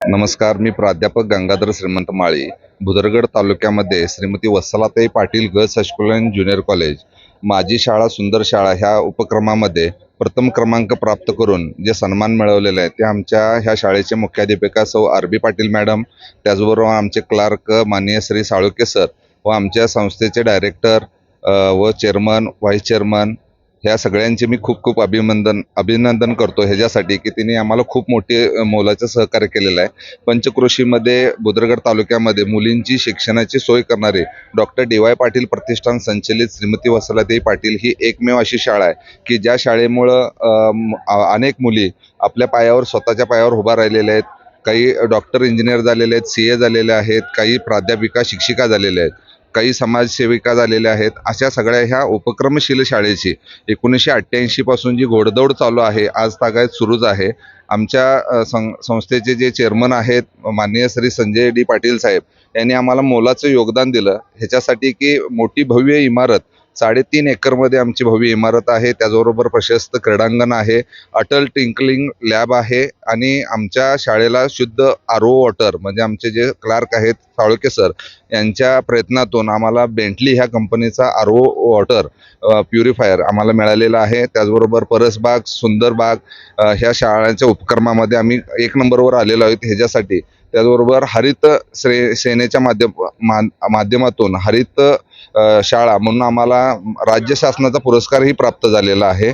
नमस्कार. मी प्राध्यापक गंगाधर श्रीमंत माळी, भुदरगड तालुक्यामध्ये Shrimati Vatsalatai Patil girls high school and junior college, माझी शाळा सुंदर शाळा ह्या उपक्रमामध्ये प्रथम क्रमांक प्राप्त करून जे सन्मान मिळवलेले आहे ते आमच्या ह्या शाळेचे मुख्याध्यापिका सौ आर.बी. पाटील मॅडम, त्याचबरोबर आमचे क्लार्क माननीय श्री साळुंखे सर व आमच्या संस्थेचे डायरेक्टर व चेअरमन, व्हाईस चेअरमन ह्या सगळ्यांचे मी खूप खूप अभिनंदन करतो ह्याच्यासाठी की तिने आम्हाला खूप मोठे मोलाचं सहकार्य केलेलं आहे. पंचक्रोशीमध्ये भुदरगड तालुक्यामध्ये मुलींची शिक्षणाची सोय करणारे डॉक्टर डी.वाय. पाटील प्रतिष्ठान संचलित श्रीमती वत्सलाताई पाटील ही एकमेव अशी शाळा आहे की ज्या शाळेमुळं अनेक मुली आपल्या पायावर स्वतःच्या पायावर उभा राहिलेल्या आहेत. काही डॉक्टर इंजिनियर झालेले आहेत, CA झालेले आहेत, काही प्राध्यापिका शिक्षिका झालेल्या आहेत, काही समाजसेविका झालेल्या आहेत. अशा सगळ्या ह्या उपक्रमशील शाळेची 1988 पासून जी घोडदौड चालू आहे आज तागायत सुरूच आहे. आमच्या संस्थेचे जे चेअरमन आहेत माननीय श्री संजय डी पाटील साहेब यांनी आम्हाला मोलाचं योगदान दिलं ह्याच्यासाठी की मोठी भव्य इमारत 3.5 एकरमध्ये आमची भव्य इमारत आहे. त्याचबरोबर प्रशस्त क्रीडांगण आहे, अटल टिंकलिंग लॅब आहे आणि आमच्या शाळेला शुद्ध RO वॉटर म्हणजे आमचे जे क्लार्क आहेत साळुंखे सर यांच्या प्रयत्नातून आम्हाला बेंटली ह्या कंपनीचा RO वॉटर प्युरिफायर आम्हाला मिळालेला आहे. त्याचबरोबर परसबाग, सुंदरबाग ह्या शाळांच्या उपक्रमामध्ये आम्ही 1 नंबरवर आलेलो आहोत ह्याच्यासाठी. त्याचबरोबर हरित सेनेच्या माध्यमातून हरित शाळा म्हणून आम्हाला राज्य शासनाचा पुरस्कारही प्राप्त झालेला आहे.